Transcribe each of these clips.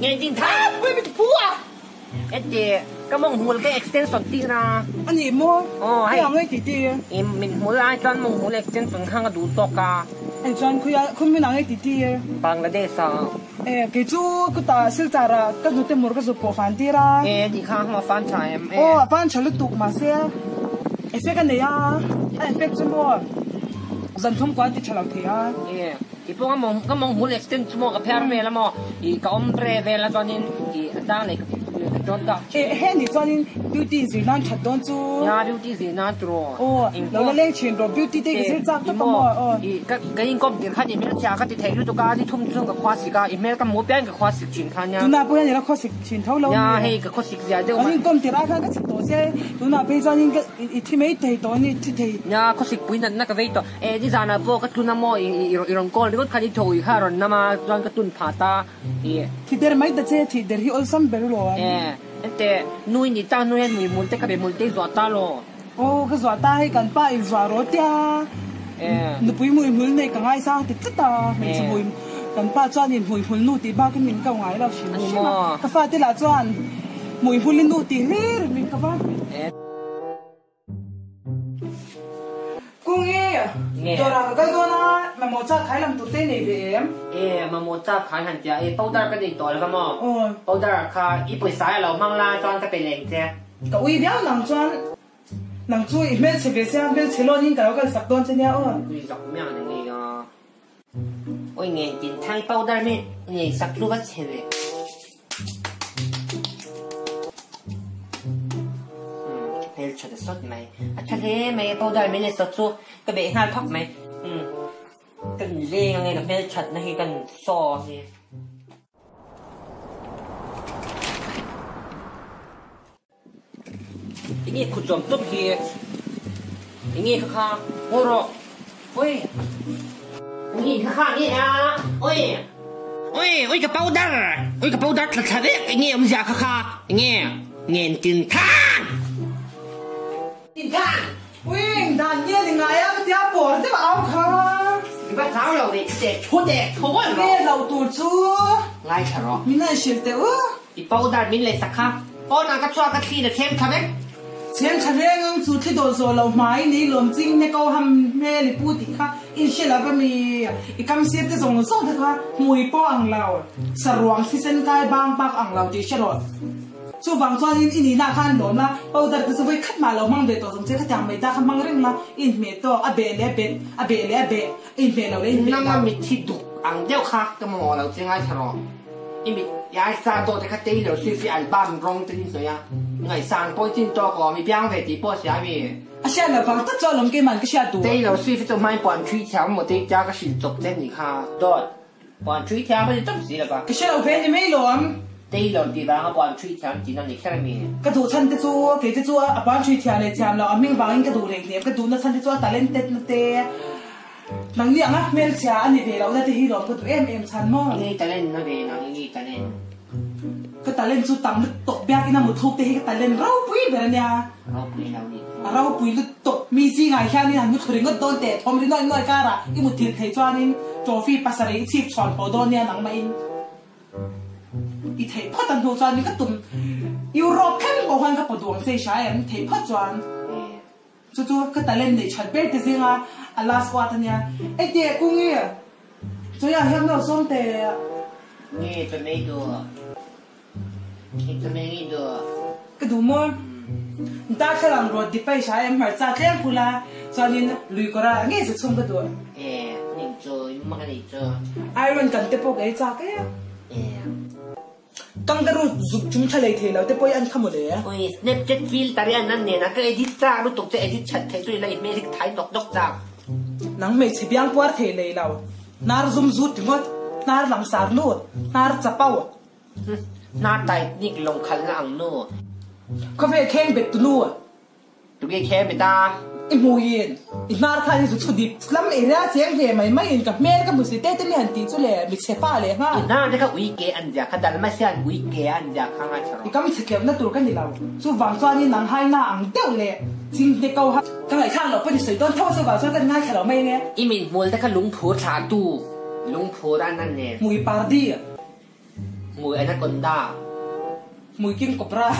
nghe tin tháp với bị phú à cái gì cái mong muốn cái extension tí na anh gì mua hay cái gì tí em mình muốn ai chọn mong muốn extension hàng cái đủ tốt cả anh chọn không biết nói tí Bangladesh à cái chú cái ta sinh ra ra cái chú tên mua cái chú cổ phản tí ra đi khang mà phán trái em phán trái lúc tục mà xe em sẽ cái này à em sẽ cái mua dân thông qua thì trả lời thì à ipo ka mong mul extend mo ka pher me la mo I ka ombre ve la tonin I da le ka don ka he ni tonin beauty zi nan chat don chu ya beauty zi na tro lo la leng chin ro beauty te ke chak ta mo ka in kom dir kha ni me cha ka ti thai lu to ka ni thum chung ka khwa si ka email ka mo pian ka khwa si chin kha nya tu na po ni la khwa si chin thau lo ya he ka khwa si ya de ma in kom dir a kha ka chi to se tu na pe tonin ka I thi me te to ni thi te ya khwa si pui na ka ve to di za na po ka tu na mo I rong kolก็คันที่โถยข้ารอนน้ำมาตอนกระตุ้นผ่าตาที่เดินไม่แต่เจ้ที่เดินที่อลซัมเบลล์ล้วนแต่นุ่ยนี่ตั้งนุ่ยมีมุลเตกับเป็นมุลเตจวดตาโลโอ้ก็จวดตาให้กันป้าอีกจวดรถยานุปุยมุยมุลในกังไงซะติดตาไม่ใช่มุยกันป้าจวนนี่มุยมุลนู่ตีบ้าก็มินกังไงเราชิมใช่ไหมก็ฟ้าที่ละจวนมุยมุลนู่ตีเรื่อยมินกับบ้านกุ้งเอ๋ตัวเราก็ตัวน่ะมันโมจ่าขายลำตัวเต้นในเบียมมันโมจ่าขายหันจ้าเป้าดาร์ก็ดีต่อแล้วก็มั้งเป้าดาร์ค่ะอีปุ่ยสายเรามั่งลาจอนก็เป็นแรงเจ้าก็วิ่งเดียวหนังจวนหนังจุ้ยเมื่อเชฟเซียเมื่อเชลล์นี่ก็เราก็สักตอนเช่นเนี้ยวิ่งสักเมื่อนึงเองโอ้ยเงี้ยกินไทยเป้าดาร์ไม่เงี้ยสักลูกก็เชลล์เฮลชัดสดไหมชัดเลยไหมเป้าดาร์ไม่ได้สดสู้ก็เบะห้าพักไหมกันเลี้ยงไงกับเฮลชัดนะคือกันซอเนี่ยอย่างงี้ขุดจอมต้นเฮียอย่างงี้ข้าโอ้โหเฮ้ยอย่างงี้ข้านี่นะโอ้ยกระเป๋าดังกระเป๋าดังชัดๆเลยอย่างงี้มันจะข้าอย่างงี้เงี้ยกินท่านวิ่งด่านเงี้ยยังไงอะก็เดี๋ยวปวดจะมาเอาค่ะ你把咱เรา的这出的出完了，เนี่ยเราตัวจู来吃了，มีน่าเชื่อแต่ว่า你包单民来撒卡，包那个抓个气的天看没？เช่นฉันเรื่องสุดที่โดนโซเราไม้นี่หลวมจริงเนี่ยเขาทำแม่หรือพูดอีกค่ะอินเชลาก็มีอีกคำเสียที่ส่งส่งเถอะค่ะมวยป้ออังเราสรวงที่เส้นกายบางปากอังเราที่เชลล์ช่วงบางช่วงอินนี่น่าขันหลวมละเอาแต่ก็จะไปขัดมาเรามั่งเบ็ดตัวสมเด็จข้าจำไม่ได้ข้ามั่งเรื่องละอินเมตัวอเบเล่เบ็ดอเบเล่เบ็ดอินเบเราเล่น那么没气度，昂掉卡，那么我老真爱吃了，因为也是三多的卡地了，水费按半公真是呀，我三波真多个，没变回地波下面。啊，现在房子做龙给蛮个下多。地了水费就买半吹条，没得加个是足真你看，对，半吹条不是真是了吧？个下路费你没龙。地了地方个半吹条，只能你看没？个土产的做，给的做啊半吹条的条了，啊明房个土嘞嘞，个土那产的做打lentet那的。นังเลี้ยงอ่ะเมลเชียอันนี้เวลาเราได้ที่หลอกก็ตัวเอ็มชันมั้งนี่ตะเล่นนะเวนังนี่ตะเล่นก็ตะเล่นสุดต่ำลึกตกเบียกินน้ำมุทุกที่ก็ตะเล่นเราปุ้ยแบบนี้เราปุ้ยเรานี่เราปุ้ยลึกตกมีสิ่งไงแค่นี้หันยุคถึงก็โดนแต่พอมันน้อยการะอีมุดถิ่นไทยจวนนี่โจฟี่ปัสสาวะชีพชอนพอโดนเนี่ยหนังไม่อีไทยพัฒนาจวนนี่ก็ตุ่มยุโรปแค่บอกว่าก็ปวดดวงเสียชายอันไทยพัฒจวนจู่ๆก็ตะเล่นในชั้นเบลต์ที่ngaลาสวาตันเนี่ยไอเด็กกุ้งเนี่ยจะอยากเห็นเราส่งแต่นี่จะไม่ดูจะไม่ดูก็ดูมั้งตาขลังรถดิไปใช้เหมือนจ่าเลี้ยงพูละจอนี่ลุยก็ได้งี้จะส่งก็ดูนี่จูมันนี่จูไอรอนกันเตปโปไอจ่าแกกังกรูจุกจุ่มทะเลเทแล้วแต่ปอยอันขโมยเลยโอ้ยสเนปเจ็ตฟิลตาเรียนนั่นเนี่ยนะก็เอดิจ้ารู้ตกจะเอดิชัดไทยช่วยอะไรเมริกไทยดอกจ้านังไม่ใช่เพียงปวดเทเลยเรานาร์ซุ่มซุดถึงว่านาร์หลังสารลูดนาร์จับเป้านาร์ไตนี่ลงคันละอังโน่เขาเฟย์แข่งเบ็ดตัวนู่ตุกแค่ไม่ได้ไอ้มูยินไอ้นาร์คันนี่สุดดิบล้ำเอเรียเสียงเฟย์ไม่อินกับแม่กับมุสลิมเต้ไม่หันตีจุเลยมิเชฟ้าเลยฮะอีน่าเนี่ยก็วิเกอันจากขนาดไม่ใช่วิเกอันจากข้างไอ้ชาวอีก็มิเชเก็บนั่นตัวกันนี่เราสู้วังจวนนี่นังให้หน้าอังเดียวเลยจริงเด็กเขาฮะทั้งหลายข้างเราเป็นสิ่งต้นเท่าสว่างช่วยกันง่ายแค่เราไม่เนี่ยอีมินมัวแต่ก็ลุงผัวชาตู ลุงพูดอันนั้นเนี่ย mùi party à มวยอนาคอนดา mùi king cobra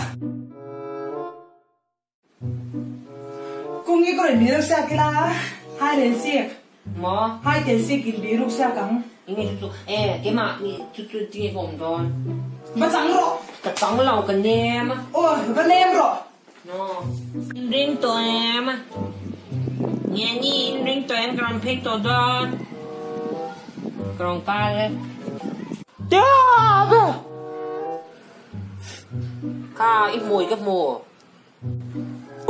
cung nghĩ có để mì rau xeo kia là hai đến xiếc หมอ hai đến xiếc kìm mì rau xeo cắn ยังไงจุ๊เอ๊ะเกมานี่จุ๊จริงผมโดน mà trắng rồi จะต้องเรากันแน่มะ ôi vẫn em rồi เนาะริงตัวแอมเนี่ยนี่ริงตัวแอมกำลังเพลงตัวดอนกรองตาเลย Đápข้าอีมวยกับหมู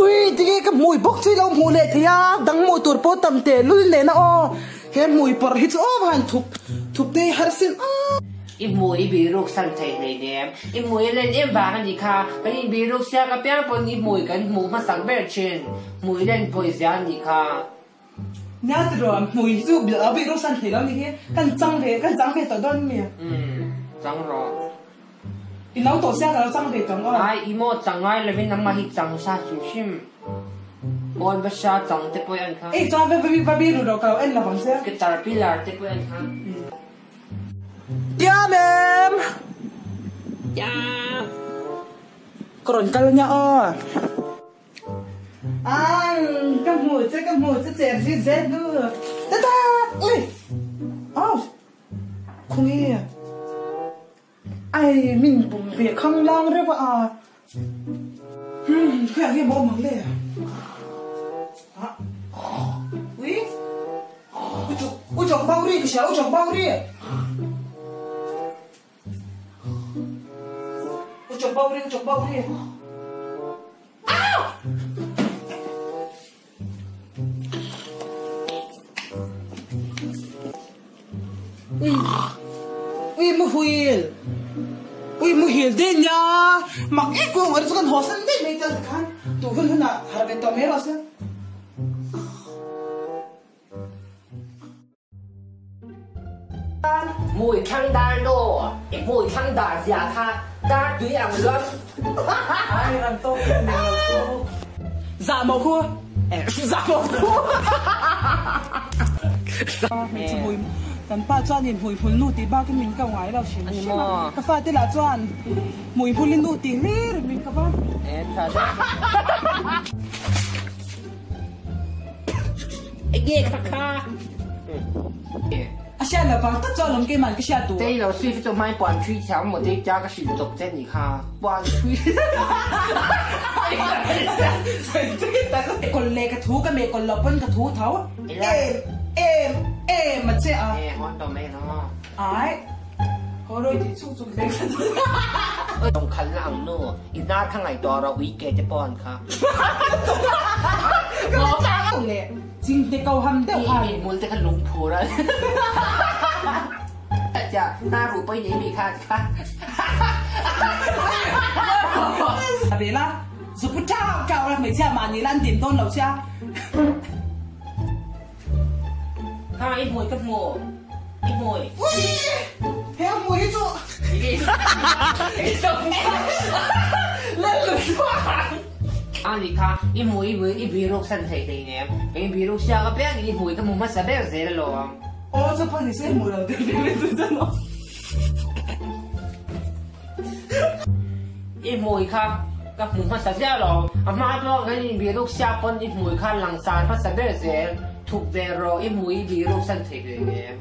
ui thì cái mùi bốc chui lâu mùi lệ thì à đắng mùi tuột bó tầm tệ lui lệ nó ô cái mùi bọt hít ô van thụp tê har xin อีมวยบีรูกสันไทยในแดมอีมวยเล่นเอ็มบากันดีค่ะกันอีบีรูกเสียกับเปียปนอีมวยกันหมูมาสั่งเบอร์เชนมวยเล่นโพยเสียนี่ค่ะ nhát rồi mùi giúp đỡ bị rốt săn thì đó như thế căn trăng về tao đơn mìa จังรอ thì nấu tổ xe cả nó trăng về tao có ไออีโมจังไงเลยเป็นน้ำมาฮิจังซาชิมบอลบัชชาจังเตปอยอันค่ะ ê cho về bị rồi đâu cả em là bằng xe กิตาร์พิลาร์เตปอยอันค่ะ yeah ma'am จ้า còn cái nha o à cái mùi chứ chèn gì dễ nữa ta ta ui oh không nghe ai mình bụng việc không lang rồi à cái cái bố mắng đấy à ui ui chồng bao đi cái sao chồng bao đi chồng bao đi ui mu hil din ya mak e ko ngar sukan hosan din me tal kan tu hun na harbe to me ras mùi khăn đàn đồ mùi khăn đàn giả tha đa túi ăn luôn ai làm to dạ màu khua dạ màu khua mùiกันป้าจ้าเนี่ยมวยพุ่นลู่ตีบ้าก็มินก็ไหวเราเฉียนใช่ไหมก็ฟาที่ละจ้านมวยพุ่นลินลู่ตีเล่หรือมินก็บ้า ค่ะไอ้เงี้ยค่ะอาเชียละฟังตัดจ้าลงเกมันก็เชียตัว 这老师就买半吹条，我得加个选择这你看，半吹。คนเลกระทูก็เมคนเราพ้นกระทูเท้ามันเจ้าฮอนตัวแม่เนาะไอ้เขาเลยที่สู้จุดเล็กต้องขันหลังนู่อีหน้าข้างไหนตัวเราวิเกจะป้อนค่ะก็จ้าเลยจริงแต่เขาทำได้ผ่านมีมูลแต่ขันลุงพูแล้วจะหน้ารูไปไหนมีค่ะเวลาสุภาพเจ้าเราไม่เชื่อมันนี่ร้านเต็มต้นเราเชื่อข้าไอ้มวยกับหมูไอ้มวยเฮ้ยมวยจุไอ้ส่งเล่นเลยว่าอันนี้ค่ะไอ้มวยไอ้บีรุกสันเทย์เนี่ยไอ้บีรุกเสียกับเปี้ยไอ้มวยกับมูมาสับเบลเซลล์โอ้จะพอดีเส้นมวยเราเดี๋ยวจะเนาะไอ้มวยค่ะกับมูมาสับเซลล์อามาบอกไอ้บีรุกเสียปนไอ้มวยค่ะหลังสารมาสับเบลเซลถูกเดรอไอ้มวยบีรุกสันเทย์เนี่ย